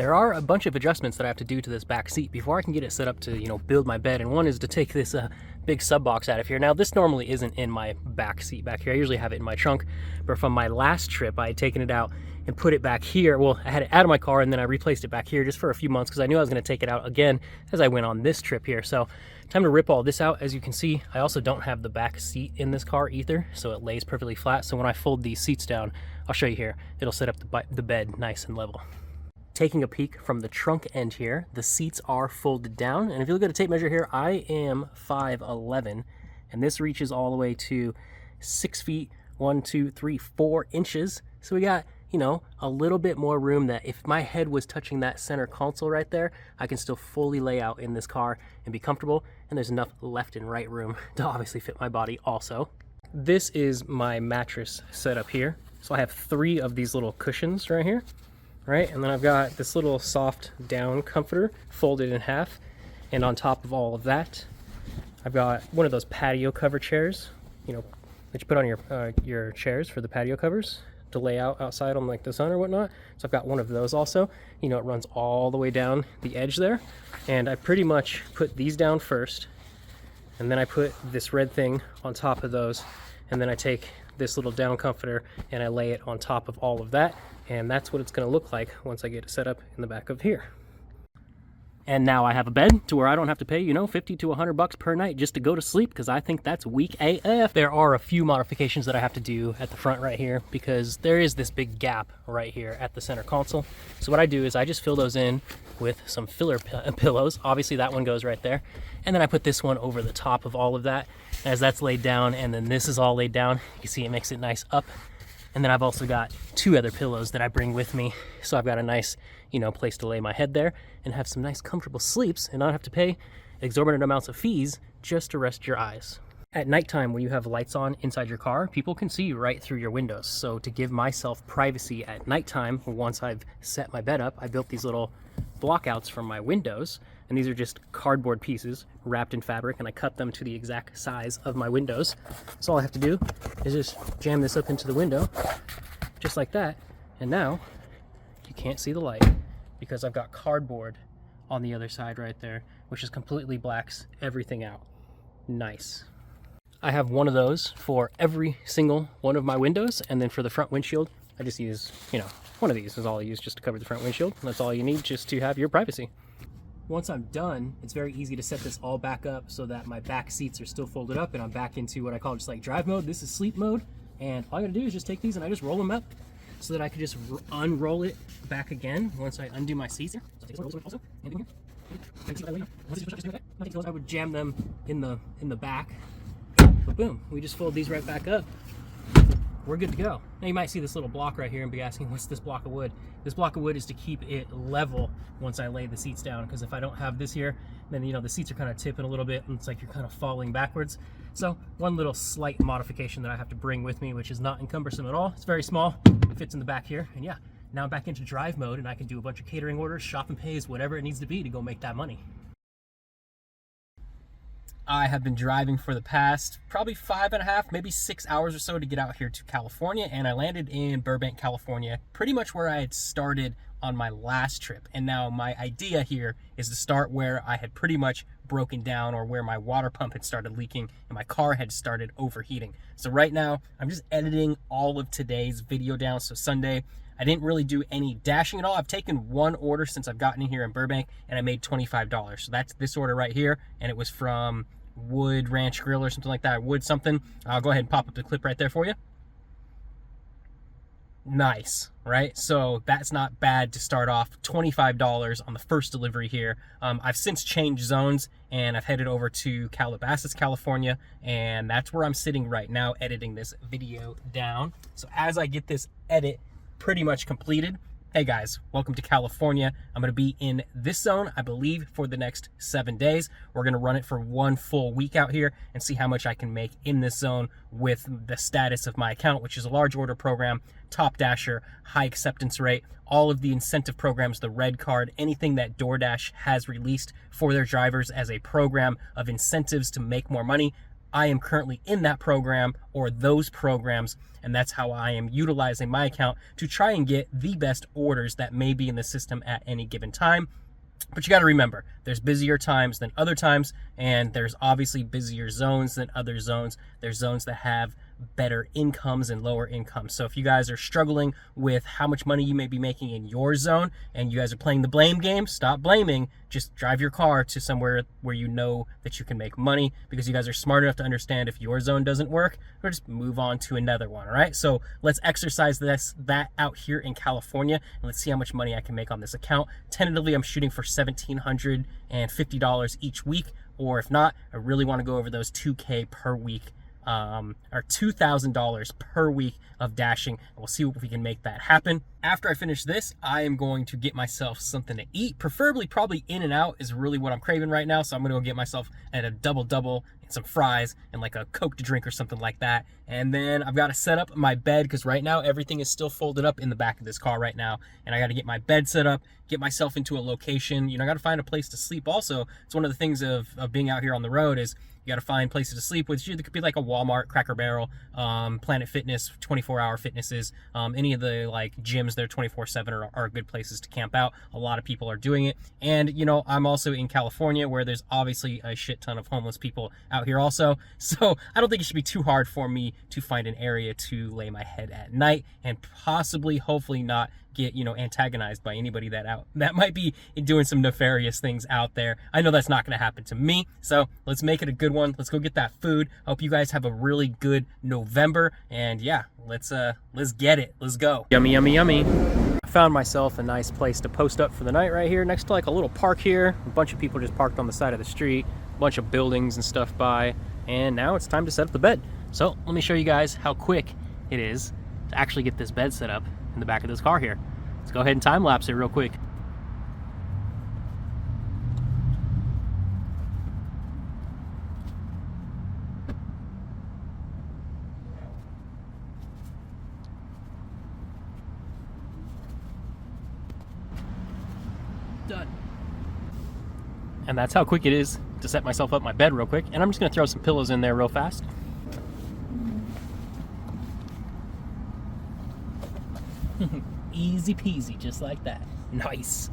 There are a bunch of adjustments that I have to do to this back seat before I can get it set up to, build my bed. And one is to take this big sub box out of here. Now, this normally isn't in my back seat back here. I usually have it in my trunk. But from my last trip, I had taken it out and put it back here. Well, I had it out of my car and then I replaced it back here just for a few months because I knew I was going to take it out again as I went on this trip here. So time to rip all this out. As you can see, I also don't have the back seat in this car either, so it lays perfectly flat. So when I fold these seats down, I'll show you here, it'll set up the bed nice and level. Taking a peek from the trunk end here, the seats are folded down. And if you look at a tape measure here, I am 5'11", and this reaches all the way to 6 feet, 1, 2, 3, 4 inches. So we got, a little bit more room that if my head was touching that center console right there, I can still fully lay out in this car and be comfortable. And there's enough left and right room to obviously fit my body also. This is my mattress setup here. So I have 3 of these little cushions right here. Right, and then I've got this little soft down comforter folded in half, and on top of all of that I've got one of those patio cover chairs, that you put on your chairs for the patio covers to lay out outside on like the sun or whatnot. So I've got one of those also. It runs all the way down the edge there, and I pretty much put these down first, and then I put this red thing on top of those, and then I take this little down comforter and I lay it on top of all of that. And that's what it's going to look like once I get it set up in the back of here. And now I have a bed to where I don't have to pay, $50 to $100 per night just to go to sleep, because I think that's weak AF. There are a few modifications that I have to do at the front right here because there is this big gap right here at the center console. So what I do is I just fill those in with some filler pillows. Obviously that one goes right there. And then I put this one over the top of all of that as that's laid down, and then this is all laid down. You can see it makes it nice up. And then I've also got 2 other pillows that I bring with me. So I've got a nice, place to lay my head there and have some nice comfortable sleeps and not have to pay exorbitant amounts of fees just to rest your eyes. At nighttime, when you have lights on inside your car, people can see right through your windows. So to give myself privacy at nighttime, once I've set my bed up, I built these little blockouts from my windows. And these are just cardboard pieces wrapped in fabric, and I cut them to the exact size of my windows. So all I have to do is just jam this up into the window, just like that. And now you can't see the light because I've got cardboard on the other side right there, which just completely blacks everything out. Nice. I have one of those for every single one of my windows, and then for the front windshield, I just use, one of these is all I use just to cover the front windshield. And that's all you need just to have your privacy. Once I'm done, it's very easy to set this all back up so that my back seats are still folded up and I'm back into what I call just like drive mode. This is sleep mode, and all I gotta do is just take these and I just roll them up so that I can just unroll it back again once I undo my seats here. I would jam them in the back, but boom, we just fold these right back up. We're good to go. Now you might see this little block right here and be asking, what's this block of wood? This block of wood is to keep it level once I lay the seats down, because if I don't have this here, then the seats are kind of tipping a little bit and it's like you're kind of falling backwards. So one little slight modification that I have to bring with me, which is not cumbersome at all. It's very small, it fits in the back here, and yeah, now I'm back into drive mode and I can do a bunch of catering orders, shop and pays, whatever it needs to be to go make that money. I have been driving for the past probably 5.5, maybe 6 hours or so to get out here to California, and I landed in Burbank, California, pretty much where I had started on my last trip. And now my idea here is to start where I had pretty much broken down, or where my water pump had started leaking and my car had started overheating. So right now I'm just editing all of today's video down. So Sunday, I didn't really do any dashing at all. I've taken one order since I've gotten in here in Burbank, and I made $25. So that's this order right here, and it was from Wood Ranch Grill or something like that, Wood something. I'll go ahead and pop up the clip right there for you. Nice, right? So that's not bad to start off. $25 on the first delivery here. I've since changed zones and I've headed over to Calabasas, California, and that's where I'm sitting right now editing this video down. So as I get this edit pretty much completed, hey guys, welcome to California. I'm gonna be in this zone, I believe, for the next 7 days. We're gonna run it for 1 full week out here and see how much I can make in this zone with the status of my account, which is a large order program, top dasher, high acceptance rate, all of the incentive programs, the red card, anything that Doordash has released for their drivers as a program of incentives to make more money. I am currently in that program or those programs, and that's how I am utilizing my account to try and get the best orders that may be in the system at any given time. But you got to remember, there's busier times than other times, and there's obviously busier zones than other zones. There's zones that have better incomes and lower incomes. So if you guys are struggling with how much money you may be making in your zone and you guys are playing the blame game, stop blaming. Just drive your car to somewhere where you know that you can make money, because you guys are smart enough to understand if your zone doesn't work, or just move on to another one. All right, so let's exercise that out here in California, and let's see how much money I can make on this account. Tentatively, I'm shooting for $1,750 each week, or if not, I really want to go over those 2K per week, or $2,000 per week of dashing, and we'll see if we can make that happen. After I finish this, I am going to get myself something to eat, preferably probably In-N-Out is really what I'm craving right now, so I'm gonna go get myself a double and some fries and like a Coke to drink or something like that. And then I've got to set up my bed, because right now everything is still folded up in the back of this car right now, and I got to get my bed set up, get myself into a location. You know, I got to find a place to sleep also. It's one of the things of being out here on the road is you got to find places to sleep, which either could be like a Walmart, Cracker Barrel, Planet Fitness, 24-hour fitnesses, any of the like gyms that are 24/7 are good places to camp out. A lot of people are doing it. And, you know, I'm also in California, where there's obviously a shit ton of homeless people out here also. So I don't think it should be too hard for me to find an area to lay my head at night, and possibly, hopefully not get, you know, antagonized by anybody that might be doing some nefarious things out there. I know that's not going to happen to me, so let's make it a good one. Let's go get that food. I hope you guys have a really good November, and yeah, let's get it. Let's go. Yummy, yummy, yummy. I found myself a nice place to post up for the night right here next to like a little park here. A bunch of people just parked on the side of the street, a bunch of buildings and stuff by, and now it's time to set up the bed. So let me show you guys how quick it is to actually get this bed set up in the back of this car here. Let's go ahead and time lapse it real quick. Done. And that's how quick it is to set myself up my bed real quick. And I'm just gonna throw some pillows in there real fast. Easy peasy, just like that. Nice.